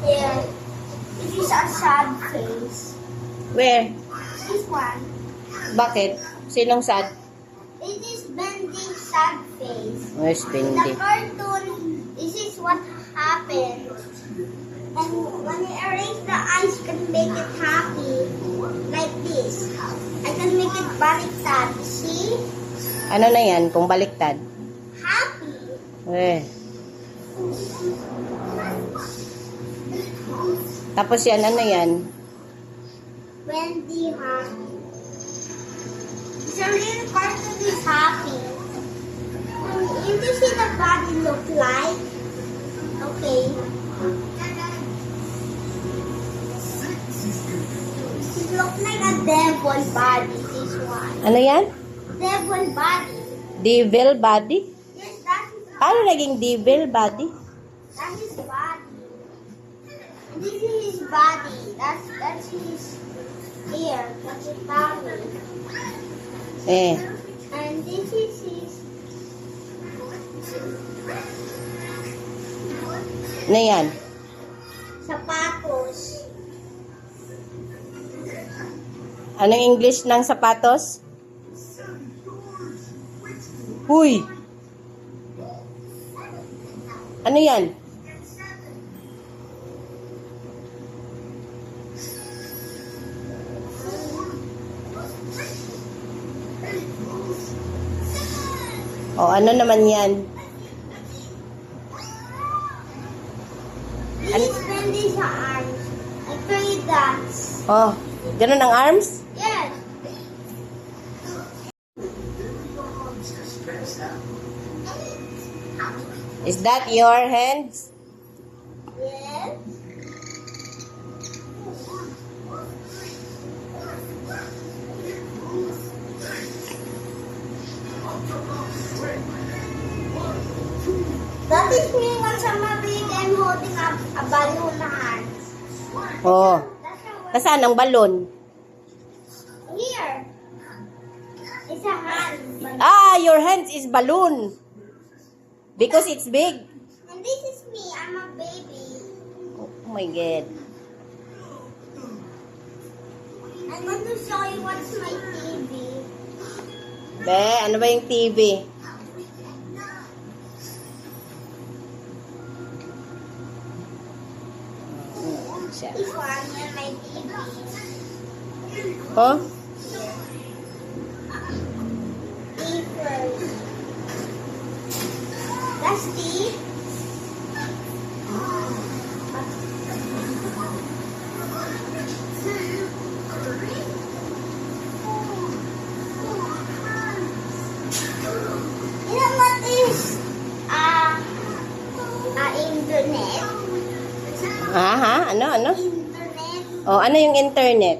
Here. This is a sad face. Where? This one. Bakit? Sinong sad? It is bending sad face. Where's In the Bendy? cartoon, this is what happened. And when you erase the eyes, you can make it happy. Like this. I can make it baliktad. See? Ano na yan kung baliktad? Happy. Eh. Tapos yan, ano yan? Wendy happy. The real cartoon is happy. You can see the body look like. Okay. It looks like a devil body, this one. Ano yan? Devil body. Devil body? Yes, that is Paano naging devil body? that is body. And this is his body. That's his ear. That's his tummy. Eh. And this is his Ano yan? sapatos. Anong English ng sapatos? Huy! Ano yan? O, ano naman yan? This is Wendy sa arms. I play dance. Oh, ganun ang arms? Yes. Is that your hands? Yes. That is me once I'm a big and holding a balloon na hands. Oh. That's how Nasaan ang balon? here. It's a hand. Ah, your hands is balloon. Because it's big. And this is me. I'm a baby. Oh my God. I'm going to show you what's my TV. Be, ano ba yung TV? Siya. This one and my TV. Oh? Papers. That's Steve. You know what is internet? Ha? Ano? Internet. Oh, ano yung internet?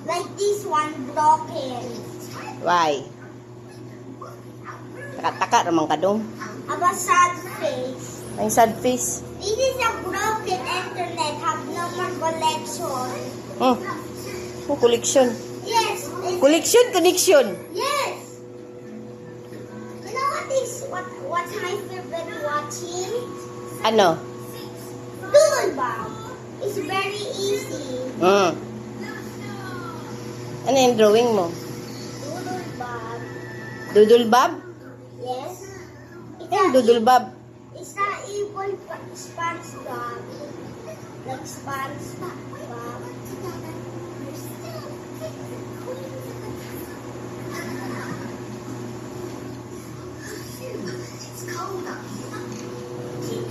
Like this one broken. Why? Taka-taka naman ka dong. About sad face. May sad face. This is a broken internet. Have no more connection. Oh, oh collection. Yes. Connection. Yes. You know what's my favorite watching? Ano? Doodlebug. It's very easy. Ano yung drawing mo? Doodlebug. Doodle Bob? Yes. Yung Doodle Bob. It's not evil SpongeBob. Like SpongeBob.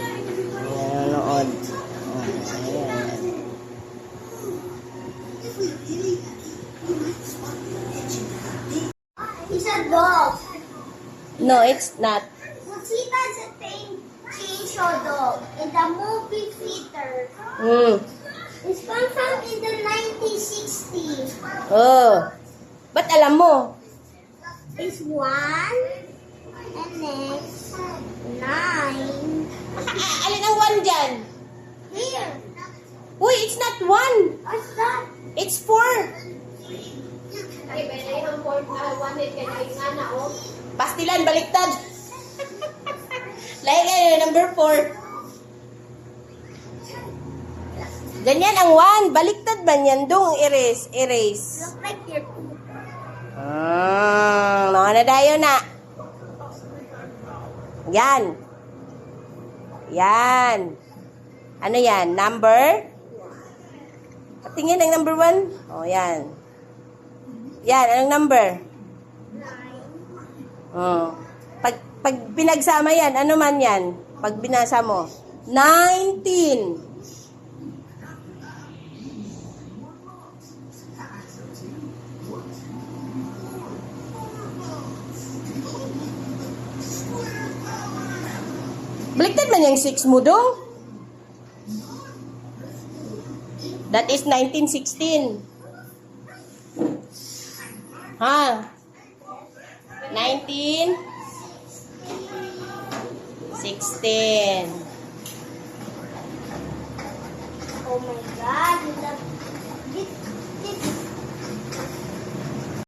Nanonood. Oh, ayan. It's a dog. No, it's not. Cheetah's a chainsaw dog in the movie theater. It's from in the 1960s. Oh. Ba't alam mo? It's 1 and next 9. Alin ang one dyan? Here. Uy, it's not one. What's that? It's 4. Ay, pwede yung 1 kay na, oh. Pastilan, baliktad. Like, number 4. Ganyan ang 1. Baliktad man yan. Dong, erase. Erase. Look like your Mga nadayo na. Yan. Yan. Ano yan? Number? Patingin ang number 1. Oh, yan. Yan, anong number? 9. Oh. Pag pinagsama yan, ano man yan? Pag binasa mo. 19. Baliktad man yung 6 mo dong. That is 1916. Ha? 1916. Oh my God, you love